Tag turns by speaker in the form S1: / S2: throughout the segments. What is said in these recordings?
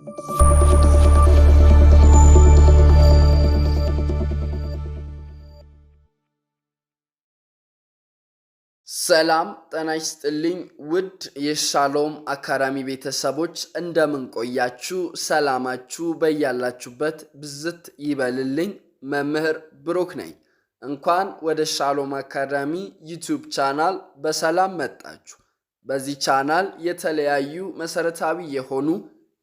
S1: ሰላም ጤና ይስጥልኝ ውድ የሻሎም አካዳሚ ቤተሰቦች እንደምን ቆያችሁ? ሰላማችሁ በያላችሁበት ብዝት ይበልልኝ። መምህር ብሩክ ነኝ። እንኳን ወደ ሻሎም አካዳሚ ዩቲዩብ ቻናል በሰላም መጣችሁ። በዚህ ቻናል የተለያዩ መሰረታዊ የሆኑ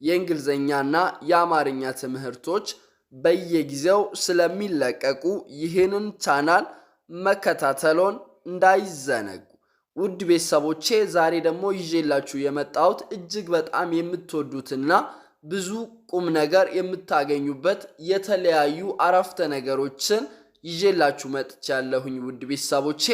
S1: የእንግሊዝኛና የአማርኛ ትምህርቶች በየጊዜው ስለሚለቀቁ ይህንን ቻናል መከታተሎን እንዳይዘነጉ። ውድ ቤተሰቦቼ ዛሬ ደግሞ ይዤላችሁ የመጣሁት እጅግ በጣም የምትወዱትና ብዙ ቁም ነገር የምታገኙበት የተለያዩ አረፍተ ነገሮችን ይዤላችሁ መጥቻለሁኝ ውድ ቤተሰቦቼ።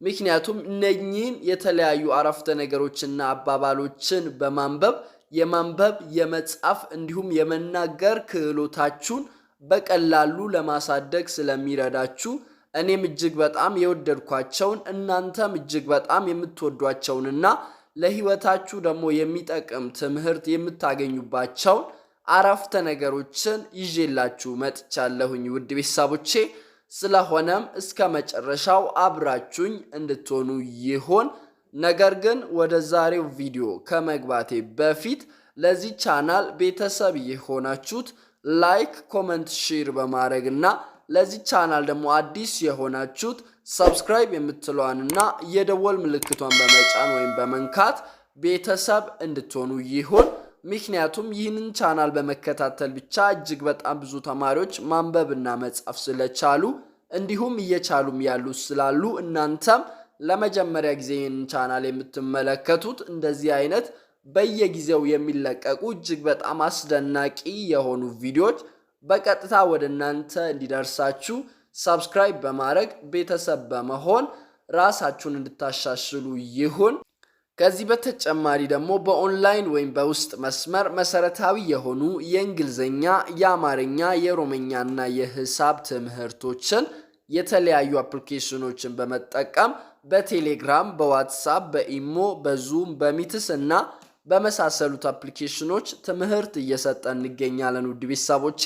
S1: ምክንያቱም እነኚህን የተለያዩ አረፍተ ነገሮችና አባባሎችን በማንበብ የማንበብ የመጻፍ እንዲሁም የመናገር ክህሎታችሁን በቀላሉ ለማሳደግ ስለሚረዳችሁ እኔም እጅግ በጣም የወደድኳቸውን እናንተም እጅግ በጣም የምትወዷቸውንና ለህይወታችሁ ደግሞ የሚጠቅም ትምህርት የምታገኙባቸውን አረፍተ ነገሮችን ይዤላችሁ መጥቻለሁኝ ውድ ቤተሰቦቼ። ስለሆነም እስከ መጨረሻው አብራችሁኝ እንድትሆኑ ይሆን። ነገር ግን ወደ ዛሬው ቪዲዮ ከመግባቴ በፊት ለዚህ ቻናል ቤተሰብ የሆናችሁት ላይክ፣ ኮመንት፣ ሼር በማድረግና ለዚህ ቻናል ደግሞ አዲስ የሆናችሁት ሰብስክራይብ የምትለዋንና የደወል ምልክቷን በመጫን ወይም በመንካት ቤተሰብ እንድትሆኑ ይሆን። ምክንያቱም ይህንን ቻናል በመከታተል ብቻ እጅግ በጣም ብዙ ተማሪዎች ማንበብና መጻፍ ስለቻሉ እንዲሁም እየቻሉም ያሉ ስላሉ እናንተም ለመጀመሪያ ጊዜ ይህንን ቻናል የምትመለከቱት እንደዚህ አይነት በየጊዜው የሚለቀቁ እጅግ በጣም አስደናቂ የሆኑ ቪዲዮዎች በቀጥታ ወደ እናንተ እንዲደርሳችሁ ሰብስክራይብ በማድረግ ቤተሰብ በመሆን ራሳችሁን እንድታሻሽሉ ይሁን። ከዚህ በተጨማሪ ደግሞ በኦንላይን ወይም በውስጥ መስመር መሰረታዊ የሆኑ የእንግሊዝኛ፣ የአማርኛ፣ የኦሮምኛና የሂሳብ ትምህርቶችን የተለያዩ አፕሊኬሽኖችን በመጠቀም በቴሌግራም፣ በዋትስአፕ፣ በኢሞ፣ በዙም፣ በሚትስ እና በመሳሰሉት አፕሊኬሽኖች ትምህርት እየሰጠን እንገኛለን ውድ ቤተሰቦቼ።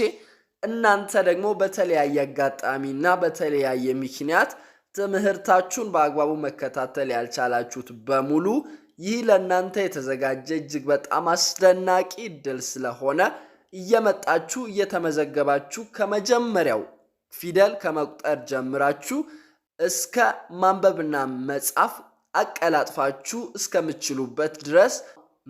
S1: እናንተ ደግሞ በተለያየ አጋጣሚና በተለያየ ምክንያት ትምህርታችሁን በአግባቡ መከታተል ያልቻላችሁት በሙሉ ይህ ለእናንተ የተዘጋጀ እጅግ በጣም አስደናቂ እድል ስለሆነ እየመጣችሁ እየተመዘገባችሁ ከመጀመሪያው ፊደል ከመቁጠር ጀምራችሁ እስከ ማንበብና መጻፍ አቀላጥፋችሁ እስከምትችሉበት ድረስ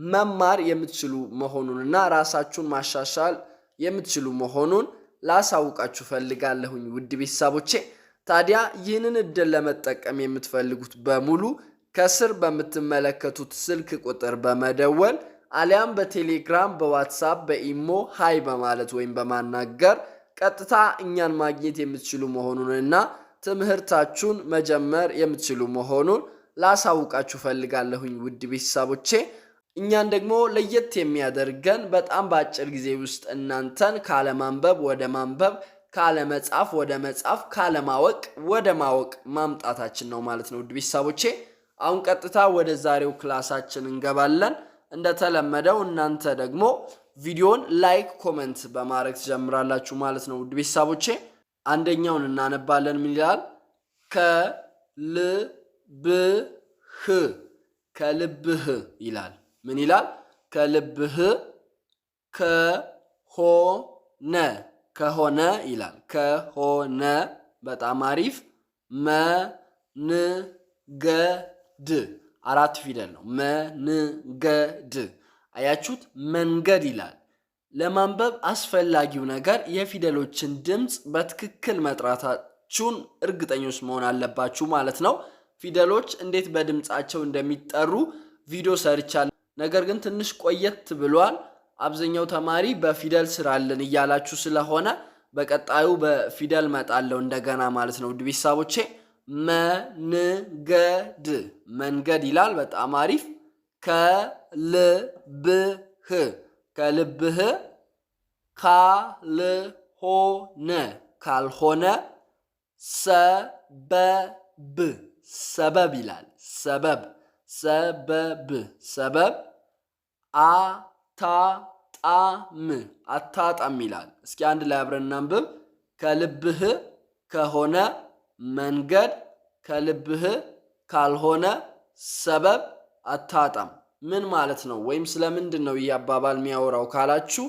S1: መማር የምትችሉ መሆኑንና ራሳችሁን ማሻሻል የምትችሉ መሆኑን ላሳውቃችሁ ፈልጋለሁኝ ውድ ቤተሰቦቼ። ታዲያ ይህንን እድል ለመጠቀም የምትፈልጉት በሙሉ ከስር በምትመለከቱት ስልክ ቁጥር በመደወል አሊያም በቴሌግራም፣ በዋትስአፕ፣ በኢሞ ሃይ በማለት ወይም በማናገር ቀጥታ እኛን ማግኘት የምትችሉ መሆኑንና ትምህርታችሁን መጀመር የምትችሉ መሆኑን ላሳውቃችሁ ፈልጋለሁኝ ውድ ቤተሰቦቼ። እኛን ደግሞ ለየት የሚያደርገን በጣም በአጭር ጊዜ ውስጥ እናንተን ካለማንበብ ወደ ማንበብ፣ ካለመጻፍ ወደ መጻፍ፣ ካለማወቅ ወደ ማወቅ ማምጣታችን ነው ማለት ነው ውድ ቤተሰቦቼ። አሁን ቀጥታ ወደ ዛሬው ክላሳችን እንገባለን። እንደተለመደው እናንተ ደግሞ ቪዲዮን ላይክ፣ ኮመንት በማድረግ ትጀምራላችሁ ማለት ነው ውድ ቤተሰቦቼ። አንደኛውን እናነባለን። ምን ይላል? ከልብህ ይላል። ምን ይላል? ከልብህ ከሆነ ይላል። ከሆነ በጣም አሪፍ። መንገድ አራት ፊደል ነው። መንገድ አያችሁት? መንገድ ይላል። ለማንበብ አስፈላጊው ነገር የፊደሎችን ድምፅ በትክክል መጥራታችሁን እርግጠኞች መሆን አለባችሁ ማለት ነው። ፊደሎች እንዴት በድምፃቸው እንደሚጠሩ ቪዲዮ ሰርቻለሁ። ነገር ግን ትንሽ ቆየት ብሏል። አብዛኛው ተማሪ በፊደል ስራልን እያላችሁ ስለሆነ በቀጣዩ በፊደል መጣለው እንደገና ማለት ነው ውድ ቤተሰቦቼ። መንገድ ይላል። በጣም አሪፍ። ከልብህ ካልሆነ ሰበብ ይላል። ሰበብ አታጥናው አጣም አታጣም ይላል። እስኪ አንድ ላይ አብረን እናንብብ። ከልብህ ከሆነ መንገድ ከልብህ ካልሆነ ሰበብ አታጣም። ምን ማለት ነው? ወይም ስለምንድን ነው ይህ አባባል የሚያወራው ካላችሁ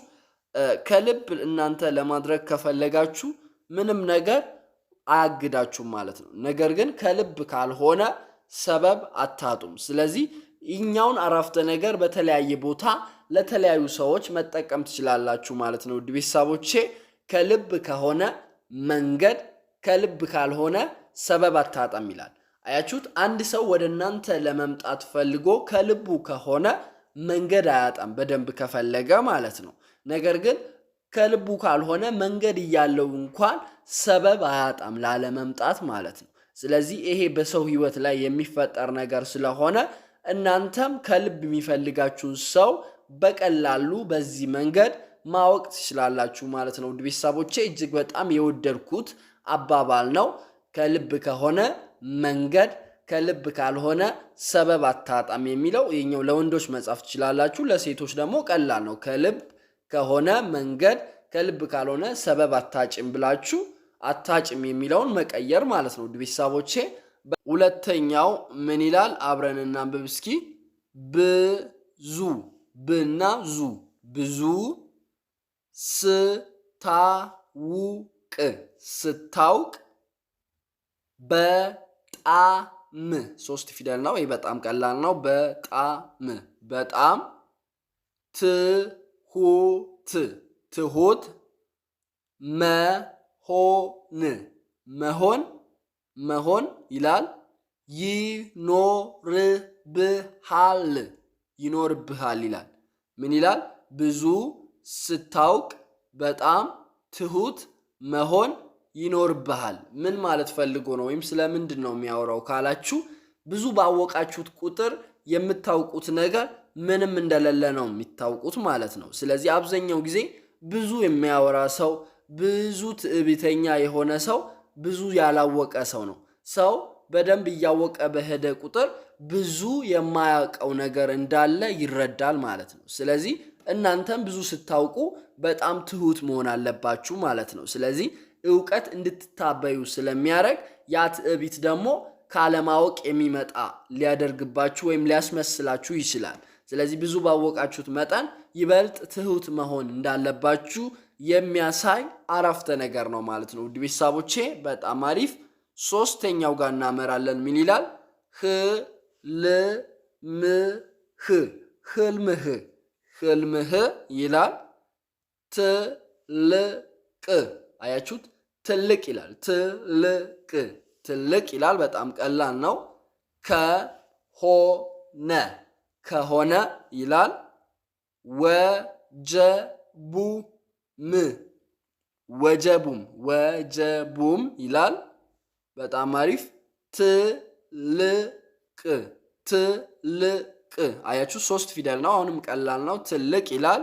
S1: ከልብ እናንተ ለማድረግ ከፈለጋችሁ ምንም ነገር አያግዳችሁም ማለት ነው። ነገር ግን ከልብ ካልሆነ ሰበብ አታጡም። ስለዚህ ይህኛውን አረፍተ ነገር በተለያየ ቦታ ለተለያዩ ሰዎች መጠቀም ትችላላችሁ ማለት ነው። ውድ ቤተሰቦቼ ከልብ ከሆነ መንገድ ከልብ ካልሆነ ሰበብ አታጣም ይላል። አያችሁት? አንድ ሰው ወደ እናንተ ለመምጣት ፈልጎ ከልቡ ከሆነ መንገድ አያጣም፣ በደንብ ከፈለገ ማለት ነው። ነገር ግን ከልቡ ካልሆነ መንገድ እያለው እንኳን ሰበብ አያጣም ላለመምጣት ማለት ነው። ስለዚህ ይሄ በሰው ሕይወት ላይ የሚፈጠር ነገር ስለሆነ እናንተም ከልብ የሚፈልጋችሁን ሰው በቀላሉ በዚህ መንገድ ማወቅ ትችላላችሁ ማለት ነው። ውድ ቤተሰቦቼ እጅግ በጣም የወደድኩት አባባል ነው። ከልብ ከሆነ መንገድ ከልብ ካልሆነ ሰበብ አታጣም የሚለው ይሄኛው ለወንዶች መጻፍ ትችላላችሁ። ለሴቶች ደግሞ ቀላል ነው። ከልብ ከሆነ መንገድ ከልብ ካልሆነ ሰበብ አታጭም ብላችሁ አታጭም የሚለውን መቀየር ማለት ነው። ውድ ቤተሰቦቼ ሁለተኛው ምን ይላል? አብረን እናንብብ እስኪ። ብዙ ብና ዙ ብዙ ስታውቅ ስታውቅ በጣም ሶስት ፊደል ነው። ይህ በጣም ቀላል ነው። በጣም ትሁት ትሁት መሆን ይላል። ይኖርብሃል ይላል። ምን ይላል? ብዙ ስታውቅ በጣም ትሁት መሆን ይኖርብሃል። ምን ማለት ፈልጎ ነው? ወይም ስለምንድን ነው የሚያወራው ካላችሁ ብዙ ባወቃችሁት ቁጥር የምታውቁት ነገር ምንም እንደሌለ ነው የሚታውቁት ማለት ነው። ስለዚህ አብዛኛው ጊዜ ብዙ የሚያወራ ሰው፣ ብዙ ትዕቢተኛ የሆነ ሰው ብዙ ያላወቀ ሰው ነው። ሰው በደንብ እያወቀ በሄደ ቁጥር ብዙ የማያውቀው ነገር እንዳለ ይረዳል ማለት ነው። ስለዚህ እናንተም ብዙ ስታውቁ በጣም ትሁት መሆን አለባችሁ ማለት ነው። ስለዚህ እውቀት እንድትታበዩ ስለሚያደርግ ያ ትዕቢት ደግሞ ካለማወቅ የሚመጣ ሊያደርግባችሁ ወይም ሊያስመስላችሁ ይችላል። ስለዚህ ብዙ ባወቃችሁት መጠን ይበልጥ ትሁት መሆን እንዳለባችሁ የሚያሳይ አረፍተ ነገር ነው ማለት ነው። ውድ ቤተሰቦቼ በጣም አሪፍ። ሶስተኛው ጋር እናመራለን። ምን ይላል? ህልምህ ይላል። ትልቅ አያችሁት? ትልቅ ይላል። ትልቅ ይላል። በጣም ቀላል ነው። ከሆነ ይላል። ወጀቡም ይላል። በጣም አሪፍ። ትልቅ አያችሁ? ሶስት ፊደል ነው። አሁንም ቀላል ነው። ትልቅ ይላል።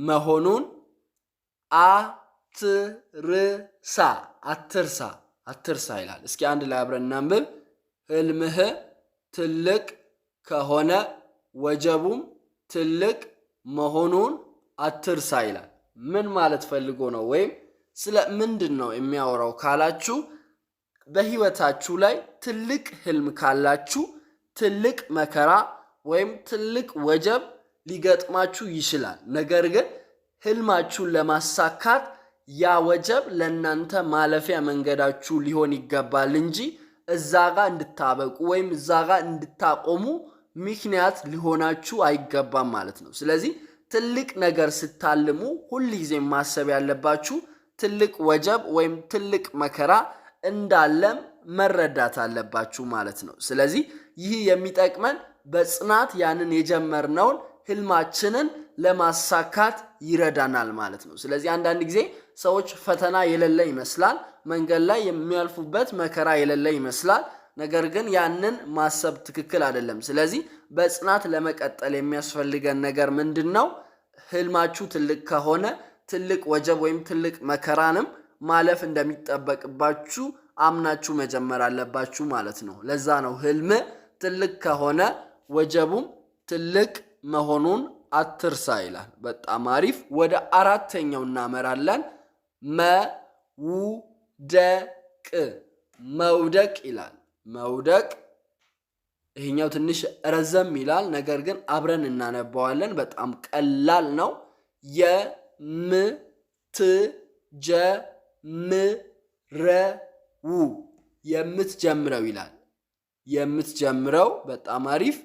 S1: መሆኑን አትርሳ ይላል። እስኪ አንድ ላይ አብረን እናንብብ። ህልምህ ትልቅ ከሆነ ወጀቡም ትልቅ መሆኑን አትርሳ ይላል። ምን ማለት ፈልጎ ነው? ወይም ስለ ምንድን ነው የሚያወራው ካላችሁ በህይወታችሁ ላይ ትልቅ ህልም ካላችሁ ትልቅ መከራ ወይም ትልቅ ወጀብ ሊገጥማችሁ ይችላል። ነገር ግን ህልማችሁን ለማሳካት ያ ወጀብ ለእናንተ ማለፊያ መንገዳችሁ ሊሆን ይገባል እንጂ እዛ ጋር እንድታበቁ ወይም እዛ ጋር እንድታቆሙ ምክንያት ሊሆናችሁ አይገባም ማለት ነው። ስለዚህ ትልቅ ነገር ስታልሙ ሁልጊዜ ማሰብ ያለባችሁ ትልቅ ወጀብ ወይም ትልቅ መከራ እንዳለም መረዳት አለባችሁ ማለት ነው። ስለዚህ ይህ የሚጠቅመን በጽናት ያንን የጀመርነውን ህልማችንን ለማሳካት ይረዳናል ማለት ነው። ስለዚህ አንዳንድ ጊዜ ሰዎች ፈተና የሌለ ይመስላል፣ መንገድ ላይ የሚያልፉበት መከራ የሌለ ይመስላል። ነገር ግን ያንን ማሰብ ትክክል አይደለም። ስለዚህ በጽናት ለመቀጠል የሚያስፈልገን ነገር ምንድን ነው? ህልማችሁ ትልቅ ከሆነ ትልቅ ወጀብ ወይም ትልቅ መከራንም ማለፍ እንደሚጠበቅባችሁ አምናችሁ መጀመር አለባችሁ ማለት ነው። ለዛ ነው ህልም ትልቅ ከሆነ ወጀቡም ትልቅ መሆኑን አትርሳ ይላል። በጣም አሪፍ። ወደ አራተኛው እናመራለን። መውደቅ መውደቅ ይላል። መውደቅ ይሄኛው ትንሽ ረዘም ይላል፣ ነገር ግን አብረን እናነባዋለን። በጣም ቀላል ነው። የምትጀምረው ይላል። የምትጀምረው በጣም አሪፍ።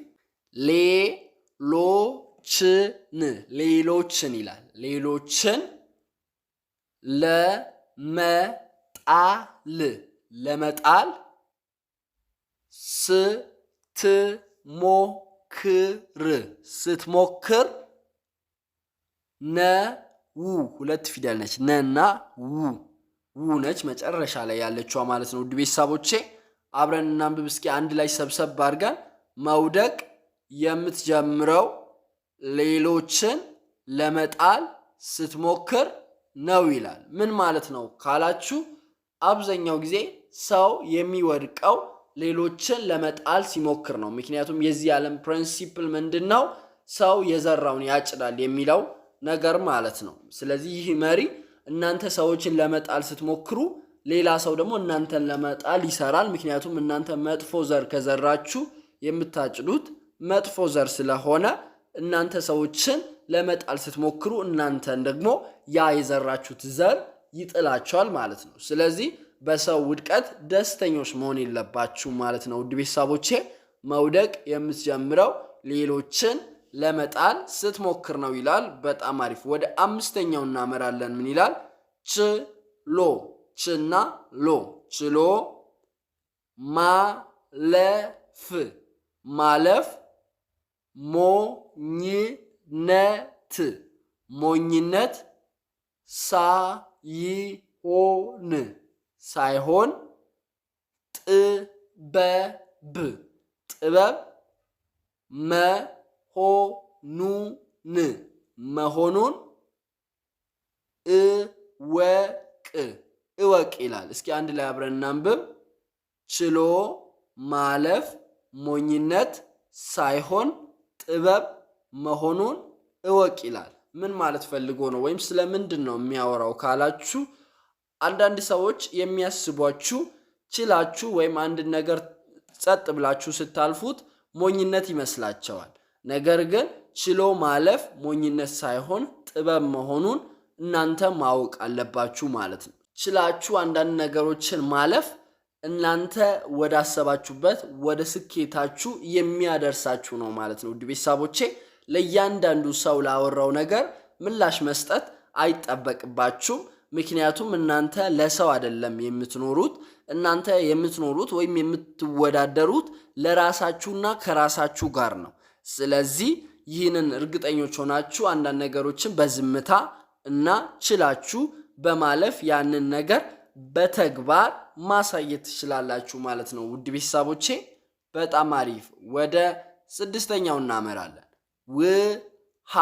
S1: ሌሎችን ይላል። ሌሎችን ለመጣል ስትሞክር ሁለት ፊደል ነች። ነና ነች መጨረሻ ላይ ያለችዋ ማለት ነው። ውድ ቤተሰቦቼ አብረን እናንብብ እስኪ አንድ ላይ ሰብሰብ አድርገን። መውደቅ የምትጀምረው ሌሎችን ለመጣል ስትሞክር ነው ይላል። ምን ማለት ነው ካላችሁ፣ አብዛኛው ጊዜ ሰው የሚወድቀው ሌሎችን ለመጣል ሲሞክር ነው። ምክንያቱም የዚህ ዓለም ፕሪንሲፕል ምንድን ነው? ሰው የዘራውን ያጭዳል የሚለው ነገር ማለት ነው። ስለዚህ ይህ መሪ እናንተ ሰዎችን ለመጣል ስትሞክሩ፣ ሌላ ሰው ደግሞ እናንተን ለመጣል ይሰራል። ምክንያቱም እናንተ መጥፎ ዘር ከዘራችሁ የምታጭዱት መጥፎ ዘር ስለሆነ እናንተ ሰዎችን ለመጣል ስትሞክሩ እናንተን ደግሞ ያ የዘራችሁት ዘር ይጥላቸዋል ማለት ነው። ስለዚህ በሰው ውድቀት ደስተኞች መሆን የለባችሁ ማለት ነው። ውድ ቤተሰቦቼ መውደቅ የምትጀምረው ሌሎችን ለመጣል ስትሞክር ነው ይላል። በጣም አሪፍ። ወደ አምስተኛው እናመራለን። ምን ይላል? ችሎ ችና ሎ ችሎ ማለፍ ሞኝነት ሳይሆን ጥበብ መሆኑን እወቅ ይላል። እስኪ አንድ ላይ አብረን እናንብብ። ችሎ ማለፍ ሞኝነት ሳይሆን ጥበብ መሆኑን እወቅ ይላል። ምን ማለት ፈልጎ ነው? ወይም ስለምንድን ነው የሚያወራው ካላችሁ፣ አንዳንድ ሰዎች የሚያስቧችሁ ችላችሁ ወይም አንድ ነገር ጸጥ ብላችሁ ስታልፉት ሞኝነት ይመስላቸዋል። ነገር ግን ችሎ ማለፍ ሞኝነት ሳይሆን ጥበብ መሆኑን እናንተ ማወቅ አለባችሁ ማለት ነው። ችላችሁ አንዳንድ ነገሮችን ማለፍ እናንተ ወዳሰባችሁበት ወደ ስኬታችሁ የሚያደርሳችሁ ነው ማለት ነው። ውድ ቤተሰቦቼ ለእያንዳንዱ ሰው ላወራው ነገር ምላሽ መስጠት አይጠበቅባችሁም። ምክንያቱም እናንተ ለሰው አይደለም የምትኖሩት። እናንተ የምትኖሩት ወይም የምትወዳደሩት ለራሳችሁና ከራሳችሁ ጋር ነው። ስለዚህ ይህንን እርግጠኞች ሆናችሁ አንዳንድ ነገሮችን በዝምታ እና ችላችሁ በማለፍ ያንን ነገር በተግባር ማሳየት ትችላላችሁ ማለት ነው። ውድ ቤተሰቦቼ በጣም አሪፍ። ወደ ስድስተኛው እናመራለን። ውሃ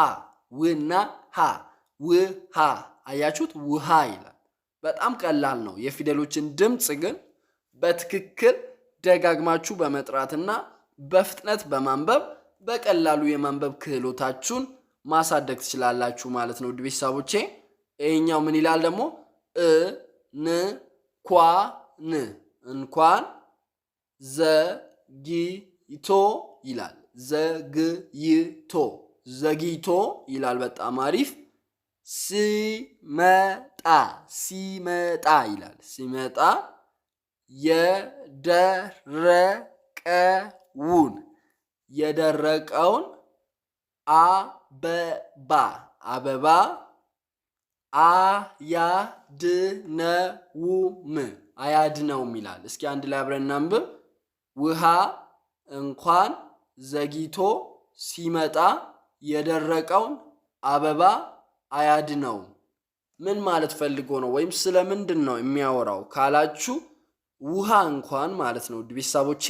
S1: አያችሁት? ውሃ ይላል። በጣም ቀላል ነው። የፊደሎችን ድምፅ ግን በትክክል ደጋግማችሁ በመጥራትና በፍጥነት በማንበብ በቀላሉ የማንበብ ክህሎታችሁን ማሳደግ ትችላላችሁ ማለት ነው። ውድ ቤተሰቦቼ ይሄኛው ምን ይላል ደግሞ? እንኳን ዘግይቶ ይላል። ዘግይቶ ይላል። በጣም አሪፍ። ሲመጣ ይላል። ሲመጣ የደረቀውን አበባ አያድነውም ይላል። እስኪ አንድ ላይ አብረን እናንብብ። ውሃ እንኳን ዘግይቶ ሲመጣ የደረቀውን አበባ አያድነውም። ምን ማለት ፈልጎ ነው? ወይም ስለምንድን ነው የሚያወራው ካላችሁ፣ ውሃ እንኳን ማለት ነው ውድ ቤተሰቦቼ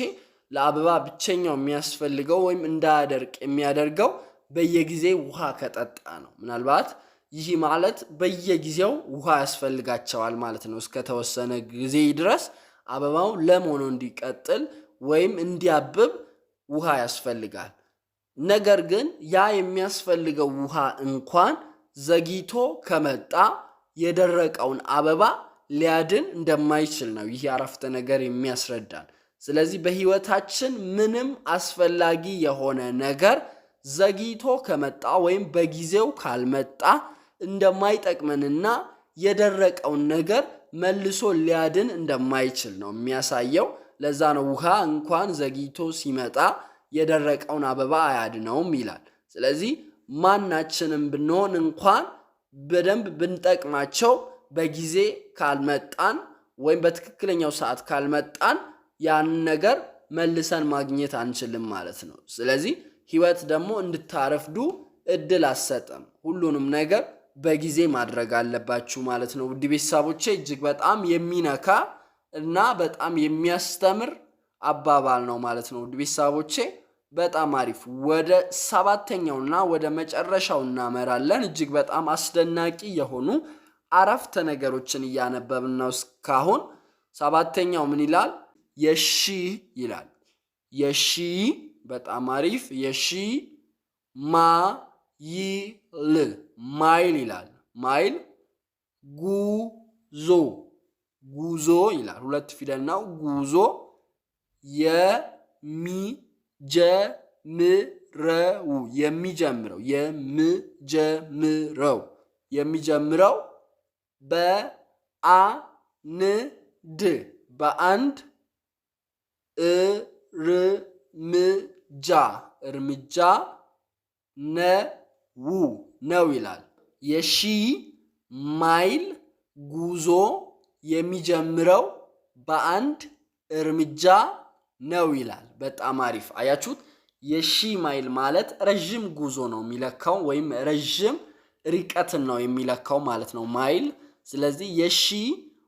S1: ለአበባ ብቸኛው የሚያስፈልገው ወይም እንዳያደርቅ የሚያደርገው በየጊዜው ውሃ ከጠጣ ነው። ምናልባት ይህ ማለት በየጊዜው ውሃ ያስፈልጋቸዋል ማለት ነው። እስከተወሰነ ጊዜ ድረስ አበባው ለም ሆኖ እንዲቀጥል ወይም እንዲያብብ ውሃ ያስፈልጋል። ነገር ግን ያ የሚያስፈልገው ውሃ እንኳን ዘግይቶ ከመጣ የደረቀውን አበባ ሊያድን እንደማይችል ነው ይህ አረፍተ ነገር የሚያስረዳን። ስለዚህ በህይወታችን ምንም አስፈላጊ የሆነ ነገር ዘግይቶ ከመጣ ወይም በጊዜው ካልመጣ እንደማይጠቅመንና የደረቀውን ነገር መልሶ ሊያድን እንደማይችል ነው የሚያሳየው። ለዛ ነው ውሃ እንኳን ዘግይቶ ሲመጣ የደረቀውን አበባ አያድነውም ይላል። ስለዚህ ማናችንም ብንሆን እንኳን በደንብ ብንጠቅማቸው በጊዜ ካልመጣን ወይም በትክክለኛው ሰዓት ካልመጣን ያን ነገር መልሰን ማግኘት አንችልም ማለት ነው። ስለዚህ ህይወት ደግሞ እንድታረፍዱ እድል አሰጠም። ሁሉንም ነገር በጊዜ ማድረግ አለባችሁ ማለት ነው። ውድ ቤተሰቦቼ እጅግ በጣም የሚነካ እና በጣም የሚያስተምር አባባል ነው ማለት ነው። ውድ ቤተሰቦቼ በጣም አሪፍ። ወደ ሰባተኛውና ወደ መጨረሻው እናመራለን። እጅግ በጣም አስደናቂ የሆኑ አረፍተ ነገሮችን እያነበብን ነው እስካሁን። ሰባተኛው ምን ይላል? የሺ ይላል። የሺ በጣም አሪፍ። የሺ ማይል ማይል ይላል። ማይል ጉዞ ጉዞ ይላል። ሁለት ፊደል ነው። ጉዞ የሚጀምረው በአንድ እርምጃ ነው ይላል። የሺ ማይል ጉዞ የሚጀምረው በአንድ እርምጃ ነው ይላል። በጣም አሪፍ። አያችሁት? የሺ ማይል ማለት ረጅም ጉዞ ነው የሚለካው ወይም ረጅም ርቀትን ነው የሚለካው ማለት ነው ማይል። ስለዚህ የሺ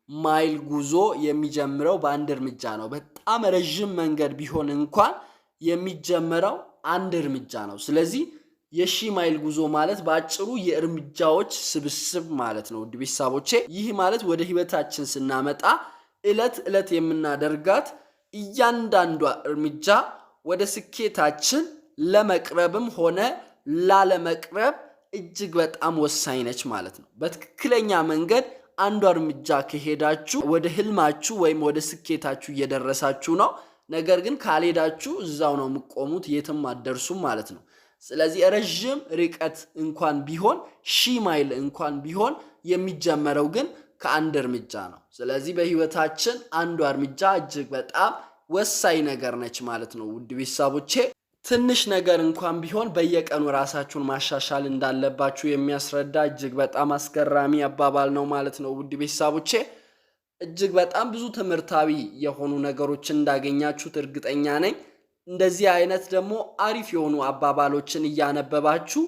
S1: ማይል ጉዞ የሚጀምረው በአንድ እርምጃ ነው። በጣም ረጅም መንገድ ቢሆን እንኳን የሚጀምረው አንድ እርምጃ ነው። ስለዚህ የሺ ማይል ጉዞ ማለት በአጭሩ የእርምጃዎች ስብስብ ማለት ነው። ውድ ቤተሰቦቼ ይህ ማለት ወደ ህይወታችን ስናመጣ ዕለት ዕለት የምናደርጋት እያንዳንዷ እርምጃ ወደ ስኬታችን ለመቅረብም ሆነ ላለመቅረብ እጅግ በጣም ወሳኝ ነች ማለት ነው። በትክክለኛ መንገድ አንዷ እርምጃ ከሄዳችሁ ወደ ህልማችሁ ወይም ወደ ስኬታችሁ እየደረሳችሁ ነው። ነገር ግን ካልሄዳችሁ እዛው ነው የምትቆሙት፣ የትም አትደርሱም ማለት ነው። ስለዚህ ረጅም ርቀት እንኳን ቢሆን ሺ ማይል እንኳን ቢሆን የሚጀመረው ግን ከአንድ እርምጃ ነው። ስለዚህ በህይወታችን አንዷ እርምጃ እጅግ በጣም ወሳኝ ነገር ነች ማለት ነው። ውድ ቤተሰቦቼ ትንሽ ነገር እንኳን ቢሆን በየቀኑ ራሳችሁን ማሻሻል እንዳለባችሁ የሚያስረዳ እጅግ በጣም አስገራሚ አባባል ነው ማለት ነው። ውድ ቤተሰቦቼ እጅግ በጣም ብዙ ትምህርታዊ የሆኑ ነገሮችን እንዳገኛችሁት እርግጠኛ ነኝ። እንደዚህ አይነት ደግሞ አሪፍ የሆኑ አባባሎችን እያነበባችሁ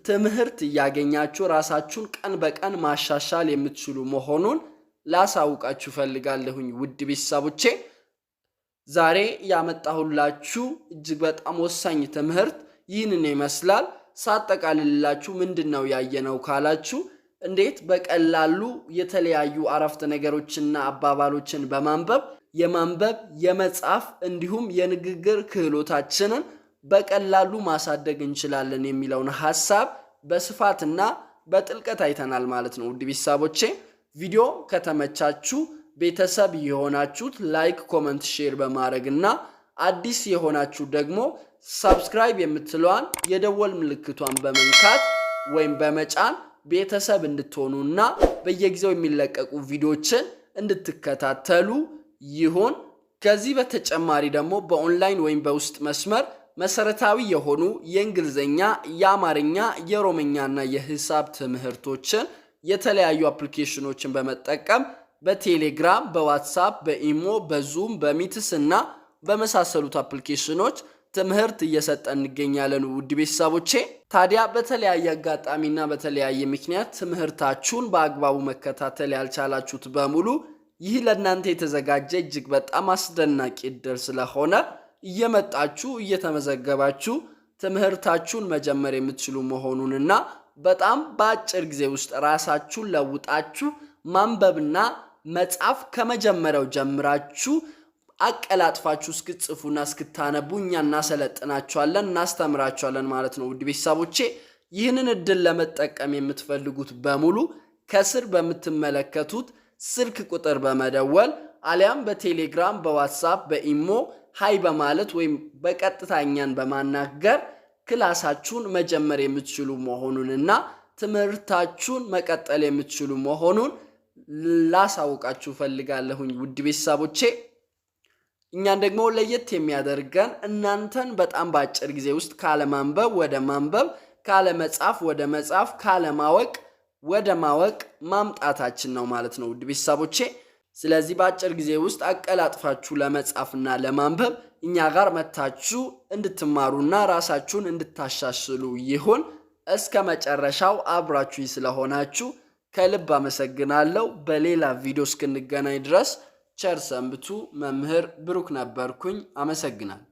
S1: ትምህርት እያገኛችሁ ራሳችሁን ቀን በቀን ማሻሻል የምትችሉ መሆኑን ላሳውቃችሁ ፈልጋለሁኝ። ውድ ቤተሰቦቼ ዛሬ ያመጣሁላችሁ እጅግ በጣም ወሳኝ ትምህርት ይህንን ይመስላል። ሳጠቃልላችሁ ምንድነው ያየነው ካላችሁ እንዴት በቀላሉ የተለያዩ አረፍተ ነገሮችና አባባሎችን በማንበብ የመጻፍ እንዲሁም የንግግር ክህሎታችንን በቀላሉ ማሳደግ እንችላለን የሚለውን ሐሳብ በስፋትና በጥልቀት አይተናል ማለት ነው። ውድ ቤተሰቦቼ ቪዲዮ ከተመቻችሁ ቤተሰብ የሆናችሁት ላይክ፣ ኮመንት፣ ሼር በማድረግና አዲስ የሆናችሁ ደግሞ ሰብስክራይብ የምትለዋን የደወል ምልክቷን በመንካት ወይም በመጫን ቤተሰብ እንድትሆኑና በየጊዜው የሚለቀቁ ቪዲዮችን እንድትከታተሉ ይሁን። ከዚህ በተጨማሪ ደግሞ በኦንላይን ወይም በውስጥ መስመር መሰረታዊ የሆኑ የእንግሊዝኛ፣ የአማርኛ፣ የኦሮምኛና የሂሳብ ትምህርቶችን የተለያዩ አፕሊኬሽኖችን በመጠቀም በቴሌግራም፣ በዋትስአፕ፣ በኢሞ፣ በዙም፣ በሚትስ እና በመሳሰሉት አፕሊኬሽኖች ትምህርት እየሰጠን እንገኛለን። ውድ ቤተሰቦቼ ታዲያ በተለያየ አጋጣሚና በተለያየ ምክንያት ትምህርታችሁን በአግባቡ መከታተል ያልቻላችሁት በሙሉ ይህ ለእናንተ የተዘጋጀ እጅግ በጣም አስደናቂ እድል ስለሆነ እየመጣችሁ እየተመዘገባችሁ ትምህርታችሁን መጀመር የምትችሉ መሆኑንና በጣም በአጭር ጊዜ ውስጥ ራሳችሁን ለውጣችሁ ማንበብና መጻፍ ከመጀመሪያው ጀምራችሁ አቀላጥፋችሁ እስክትጽፉና እስክታነቡ እኛ እናሰለጥናችኋለን እናስተምራችኋለን ማለት ነው። ውድ ቤተሰቦቼ ይህንን እድል ለመጠቀም የምትፈልጉት በሙሉ ከስር በምትመለከቱት ስልክ ቁጥር በመደወል አሊያም በቴሌግራም በዋትስአፕ በኢሞ ሃይ በማለት ወይም በቀጥታ እኛን በማናገር ክላሳችሁን መጀመር የምትችሉ መሆኑንና ትምህርታችሁን መቀጠል የምትችሉ መሆኑን ላሳውቃችሁ ፈልጋለሁኝ። ውድ ቤተሰቦቼ እኛን ደግሞ ለየት የሚያደርገን እናንተን በጣም በአጭር ጊዜ ውስጥ ካለማንበብ ወደ ማንበብ፣ ካለመጻፍ ወደ መጻፍ፣ ካለማወቅ ወደ ማወቅ ማምጣታችን ነው ማለት ነው ውድ ቤተሰቦቼ። ስለዚህ በአጭር ጊዜ ውስጥ አቀላጥፋችሁ ለመጻፍና ለማንበብ እኛ ጋር መታችሁ እንድትማሩና ራሳችሁን እንድታሻሽሉ ይሁን። እስከ መጨረሻው አብራችሁኝ ስለሆናችሁ ከልብ አመሰግናለሁ። በሌላ ቪዲዮ እስክንገናኝ ድረስ ቸር ሰንብቱ። መምህር ብሩክ ነበርኩኝ። አመሰግናለሁ።